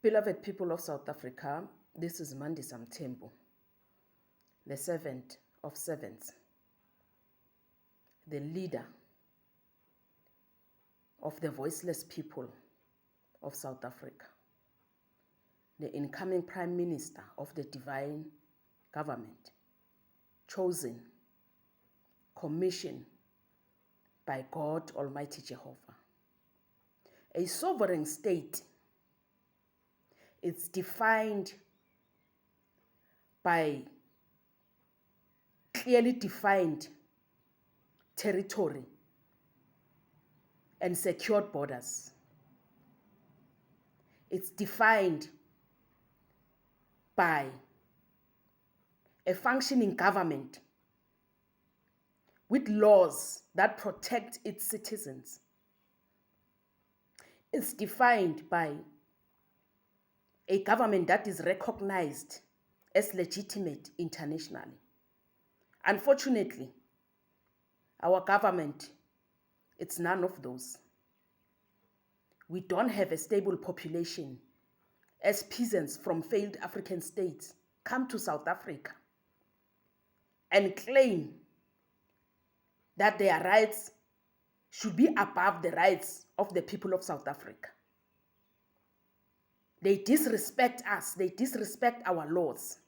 Beloved people of South Africa, this is Mandisa Mthembu, the servant of servants, the leader of the voiceless people of South Africa, the incoming Prime Minister of the divine government, chosen, commissioned by God Almighty Jehovah. A sovereign state is defined by clearly defined territory and secured borders. It's defined by a functioning government with laws that protect its citizens. It's defined by a government that is recognized as legitimate internationally. Unfortunately, our government, it's none of those. We don't have a stable population as peasants from failed African states come to South Africa and claim that their rights should be above the rights of the people of South Africa. They disrespect us, they disrespect our laws.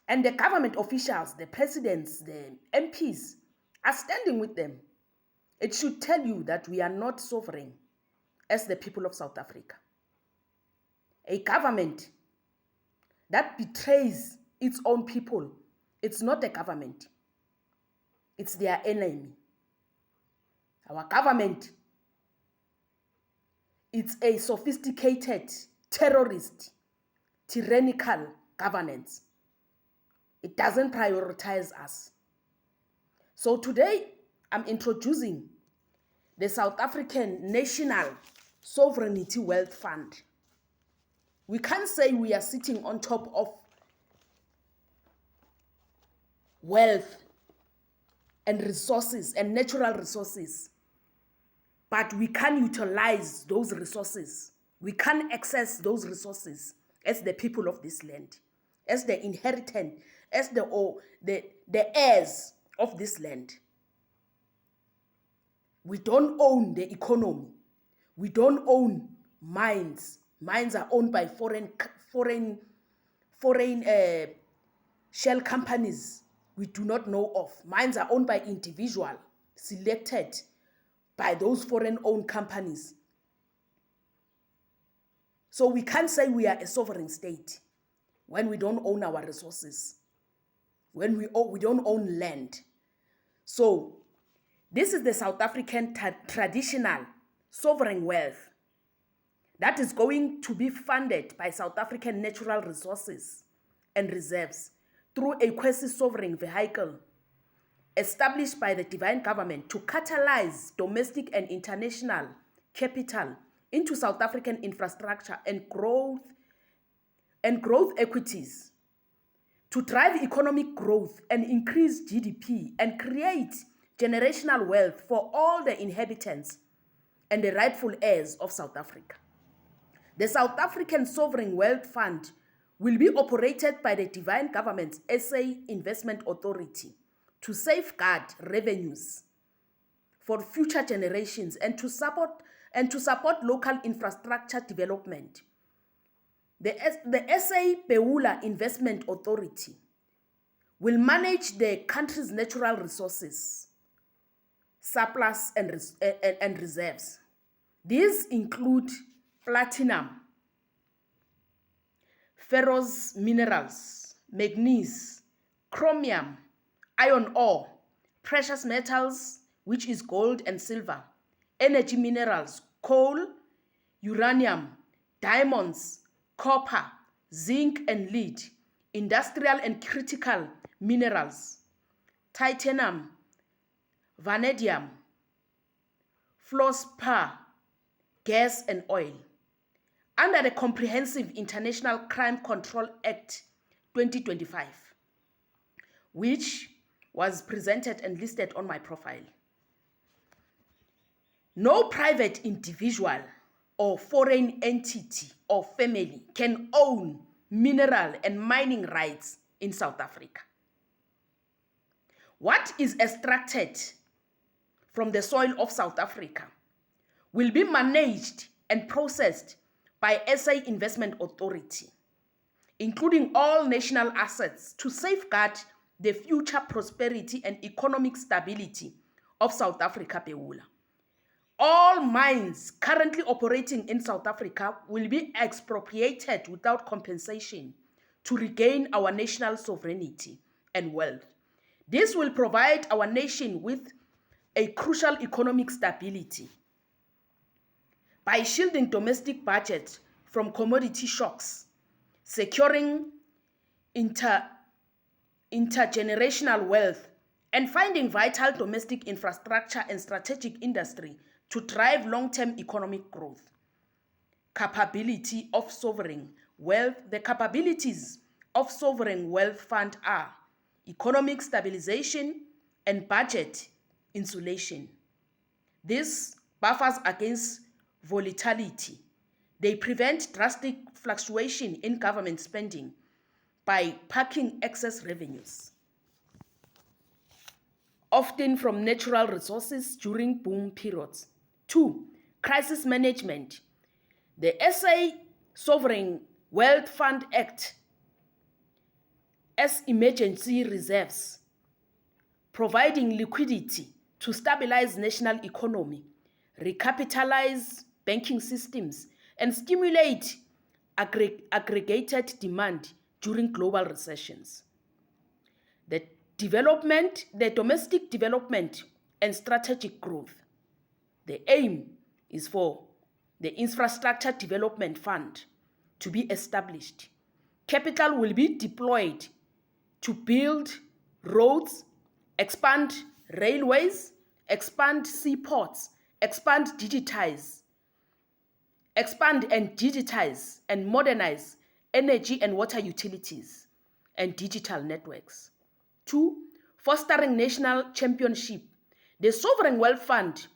And the government officials, the presidents, the MPs are standing with them. It should tell you that we are not sovereign as the people of South Africa. A government that betrays its own people, it's not a government. It's their enemy. Our government, it's a sophisticated, terrorist, tyrannical governance. It doesn't prioritize us. So today, I'm introducing the South African National Sovereignty Wealth Fund. We can't say we are sitting on top of wealth and resources and natural resources, but we can utilize those resources. We can access those resources as the people of this land, as the inheritant, as the heirs of this land. We don't own the economy. We don't own mines. Mines are owned by foreign shell companies we do not know of. Mines are owned by individuals selected by those foreign-owned companies. So we can't say we are a sovereign state when we don't own our resources, when we don't own land. So this is the South African traditional sovereign wealth that is going to be funded by South African natural resources and reserves through a quasi-sovereign vehicle established by the divine government to catalyze domestic and international capital into South African infrastructure and growth equities, to drive economic growth and increase GDP and create generational wealth for all the inhabitants and the rightful heirs of South Africa. The South African Sovereign Wealth Fund will be operated by the divine government's SA Investment Authority to safeguard revenues for future generations and to support local infrastructure development. The SA Beula Investment Authority will manage the country's natural resources, surplus and reserves. These include platinum, ferrous minerals, manganese, chromium, iron ore, precious metals, which is gold and silver, energy minerals, coal, uranium, diamonds, copper, zinc and lead, industrial and critical minerals, titanium, vanadium, fluorspar, gas and oil. Under the Comprehensive International Crime Control Act 2025, which was presented and listed on my profile. No private individual or foreign entity or family can own mineral and mining rights in South Africa. What is extracted from the soil of South Africa will be managed and processed by SA Investment Authority, including all national assets, to safeguard the future prosperity and economic stability of South Africa, Beula. All mines currently operating in South Africa will be expropriated without compensation to regain our national sovereignty and wealth. This will provide our nation with a crucial economic stability by shielding domestic budget from commodity shocks, securing intergenerational wealth, and finding vital domestic infrastructure and strategic industry to drive long-term economic growth. Capability of sovereign wealth. The capabilities of sovereign wealth fund are economic stabilization and budget insulation. This buffers against volatility. They prevent drastic fluctuation in government spending by parking excess revenues, often from natural resources during boom periods. 2. Crisis management. The SA Sovereign Wealth Fund Act as emergency reserves, providing liquidity to stabilize national economy, recapitalize banking systems, and stimulate aggregated demand during global recessions. The domestic development and strategic growth. The aim is for the Infrastructure Development Fund to be established. Capital will be deployed to build roads, expand railways, expand seaports, expand and digitize and modernize energy and water utilities and digital networks. 2. Fostering national championship. The Sovereign Wealth Fund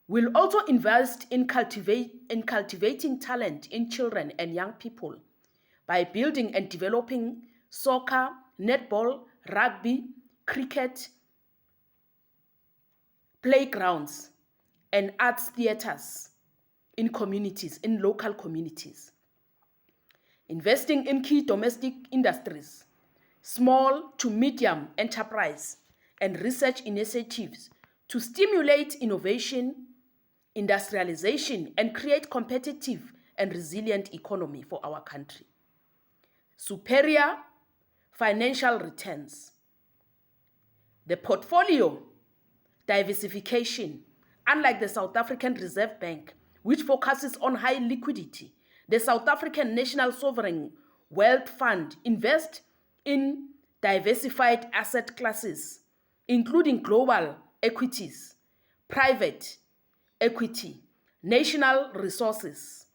will also invest in cultivating talent in children and young people by building and developing soccer, netball, rugby, cricket, playgrounds, and arts theaters in communities, in local communities. Investing in key domestic industries, small to medium enterprise, and research initiatives to stimulate innovation, industrialization, and create competitive and resilient economy for our country. Superior financial returns. The portfolio diversification. Unlike the South African Reserve Bank, which focuses on high liquidity, the South African National Sovereign Wealth Fund invests in diversified asset classes, including global equities, private equity, national resources,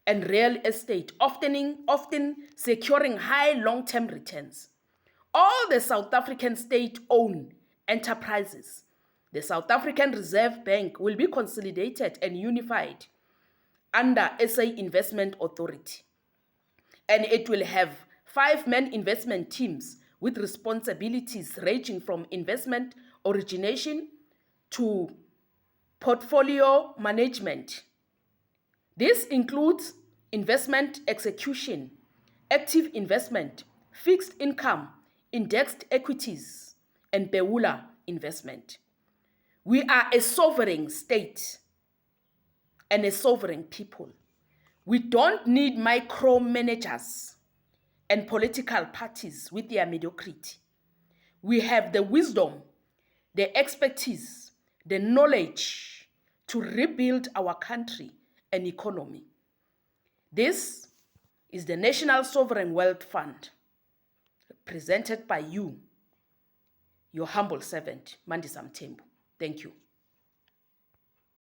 and real estate, often securing high long-term returns. All the South African state-owned enterprises, the South African Reserve Bank, will be consolidated and unified under SA Investment Authority. And it will have 5-man investment teams with responsibilities ranging from investment origination to portfolio management. This includes investment execution, active investment, fixed income, indexed equities, and Beula investment. We are a sovereign state and a sovereign people. We don't need micromanagers and political parties with their mediocrity. We have the wisdom, the expertise, the knowledge to rebuild our country and economy. This is the National Sovereign Wealth Fund, presented by you, your humble servant, Mandisa Mthembu. Thank you.